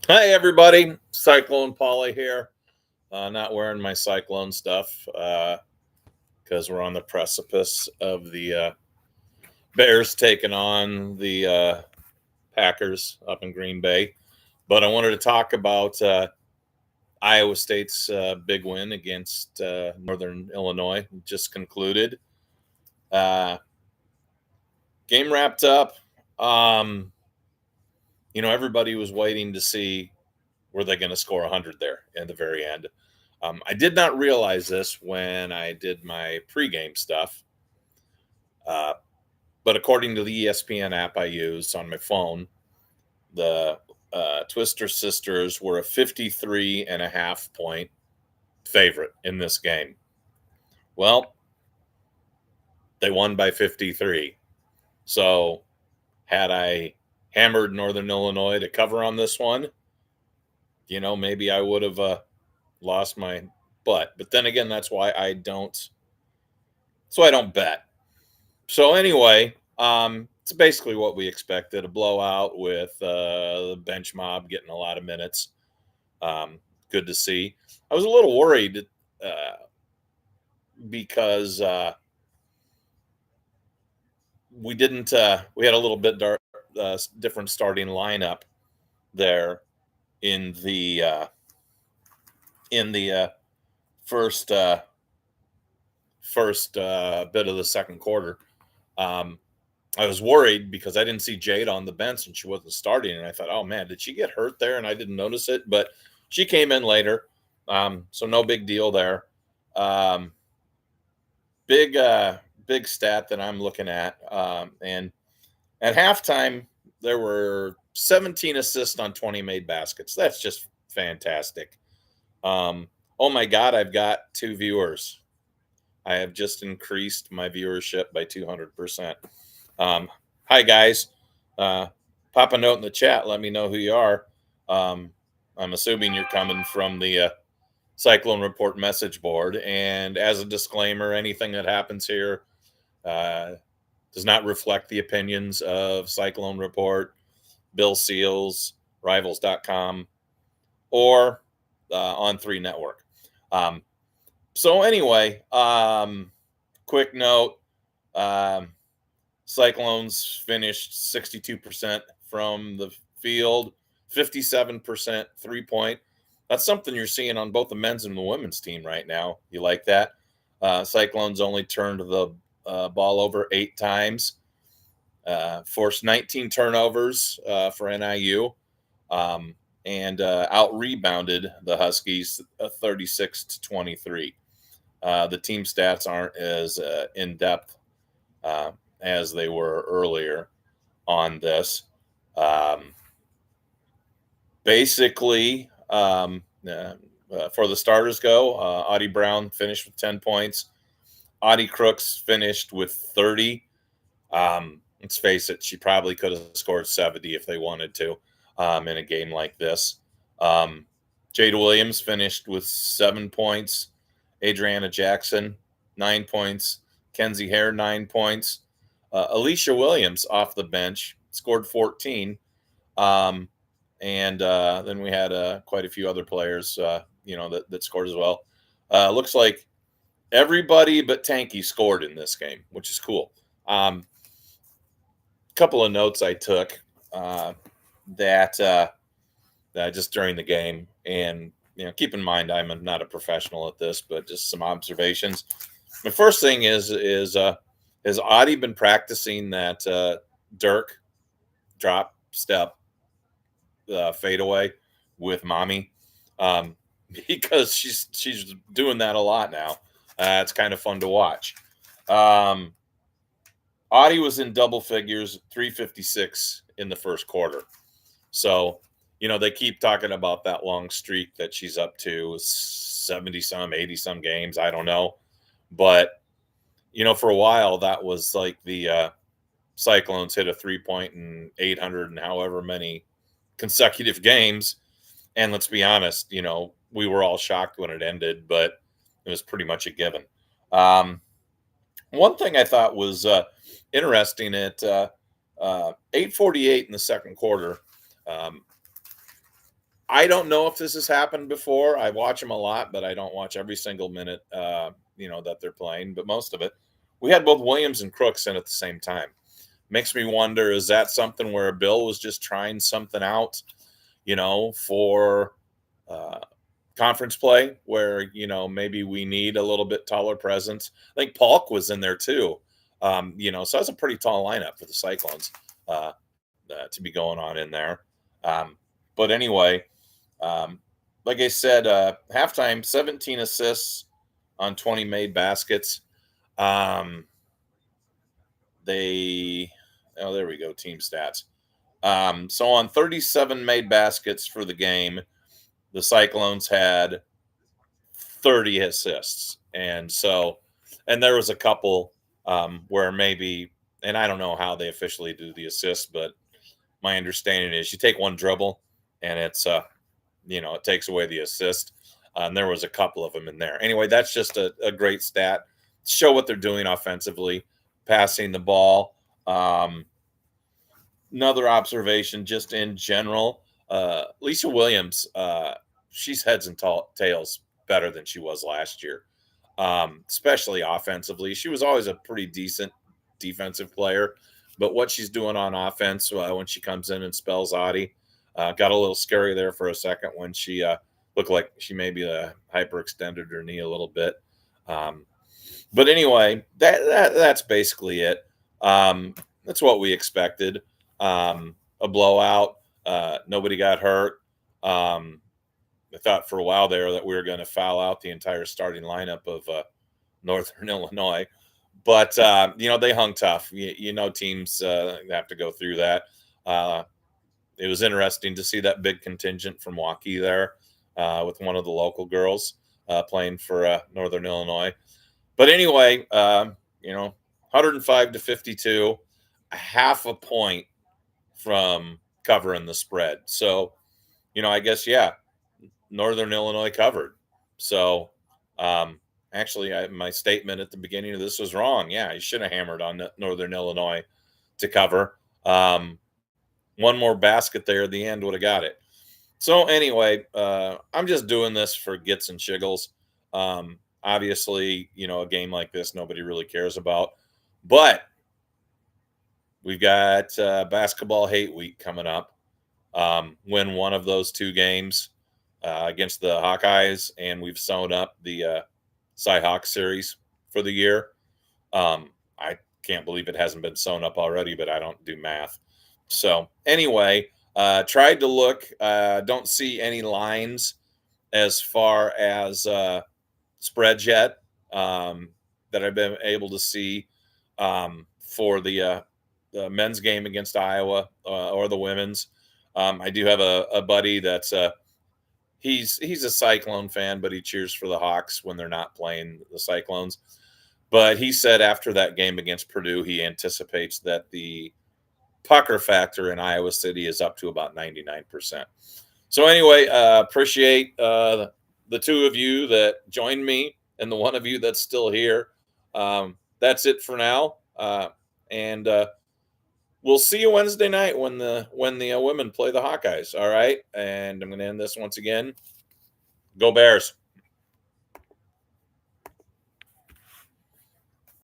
Hi, everybody. Cyclone Polly here. Not wearing my Cyclone stuff because we're on the precipice of the Bears taking on the Packers up in Green Bay. But I wanted to talk about Iowa State's big win against Northern Illinois, just concluded. Uh, Game wrapped up. Um, Everybody was waiting to see were they going to score 100 there at the very end. I did not realize this when I did my pregame stuff, uh, but according to the ESPN app I use on my phone, the Twister sisters were a 53.5 point favorite in this game. Well, they won by 53. So, had I hammered Northern Illinois to cover on this one, maybe I would have lost my butt. But then again, that's why I don't. So I don't bet. So anyway, it's basically what we expected: a blowout with the bench mob getting a lot of minutes. Good to see. I was a little worried because we didn't. We had a little bit different starting lineup there in the uh, in the first bit of the second quarter. Um, I was worried because I didn't see Jade on the bench and she wasn't starting. And I thought, oh man, did she get hurt there? And I didn't notice it, but she came in later. So no big deal there. Um, big stat that I'm looking at. And at halftime, there were 17 assists on 20 made baskets. That's just fantastic. Oh my God, I've got 2 viewers. I have just increased my viewership by 200%. Hi, guys. Uh, Pop a note in the chat. Let me know who you are. I'm assuming you're coming from the Cyclone Report message board. And as a disclaimer, anything that happens here uh, does not reflect the opinions of Cyclone Report, Bill Seals, Rivals.com, or On 3 Network. So anyway, quick note. Cyclones finished 62% from the field, 57% 3 point. That's something you're seeing on both the men's and the women's team right now. You like that? Cyclones only turned the ball over 8 times, forced 19 turnovers for NIU, and out rebounded the Huskies 36-23. The team stats aren't as in depth as they were earlier on this. Basically, for the starters go, Audie Brown finished with 10 points. Audie Crooks finished with 30. Let's face it, she probably could have scored 70 if they wanted to in a game like this. Jade Williams finished with 7 points. Adriana Jackson, 9 points. Kenzie Hare, 9 points. Alicia Williams off the bench scored 14. And then we had quite a few other players, that scored as well. Looks like everybody but Tanky scored in this game, which is cool. Couple of notes I took that just during the game, and keep in mind I'm not a professional at this, but just some observations. The first thing is has Audie been practicing that Dirk drop step fadeaway with mommy? Because she's doing that a lot now. It's kind of fun to watch. Audie was in double figures, 356 in the first quarter. So, they keep talking about that long streak that she's up to, 70 some, 80 some games. I don't know. But, for a while, that was like the Cyclones hit a 3 point in 800 and however many consecutive games. And let's be honest, we were all shocked when it ended, but it was pretty much a given. One thing I thought was interesting at 8:48 in the second quarter, I don't know if this has happened before. I watch them a lot, but I don't watch every single minute, that they're playing, but most of it. We had both Williams and Crooks in at the same time. Makes me wonder, is that something where Bill was just trying something out, for uh, conference play where, maybe we need a little bit taller presence? I think Polk was in there too. So that's a pretty tall lineup for the Cyclones to be going on in there. But anyway, um, like I said, halftime, 17 assists on 20 made baskets. Um, they, oh, there we go, team stats. So on 37 made baskets for the game, the Cyclones had 30 assists. And there was a couple where maybe, and I don't know how they officially do the assists, but my understanding is you take one dribble and it takes away the assist. And there was a couple of them in there. Anyway, that's just a great stat. Show what they're doing offensively, passing the ball. Another observation, just in general, Lisa Williams, she's heads and tails better than she was last year, especially offensively. She was always a pretty decent defensive player, but what she's doing on offense when she comes in and spells Audie, got a little scary there for a second when she looked like she maybe hyperextended her knee a little bit. But anyway, that's basically it. That's what we expected. A blowout. Nobody got hurt. I thought for a while there that we were going to foul out the entire starting lineup of Northern Illinois, but they hung tough. Teams have to go through that. It was interesting to see that big contingent from Waukee there with one of the local girls playing for Northern Illinois. But anyway, 105 to 52, a half a point from covering the spread. So, I guess, yeah, Northern Illinois covered. So, actually, my statement at the beginning of this was wrong. Yeah, you should have hammered on Northern Illinois to cover. One more basket there at the end would have got it. So anyway, I'm just doing this for gits and shiggles. Obviously, a game like this, nobody really cares about. But we've got basketball hate week coming up. Win one of those two games against the Hawkeyes, and we've sewn up the Cy-Hawk series for the year. I can't believe it hasn't been sewn up already, but I don't do math. So anyway, tried to look. Don't see any lines as far as spreads yet that I've been able to see for the men's game against Iowa or the women's. I do have a buddy that's he's a Cyclone fan, but he cheers for the Hawks when they're not playing the Cyclones. But he said after that game against Purdue, he anticipates that the pucker factor in Iowa City is up to about 99%. So anyway, appreciate the two of you that joined me and the one of you that's still here. That's it for now. And we'll see you Wednesday night when the women play the Hawkeyes. All right. And I'm going to end this once again. Go Bears.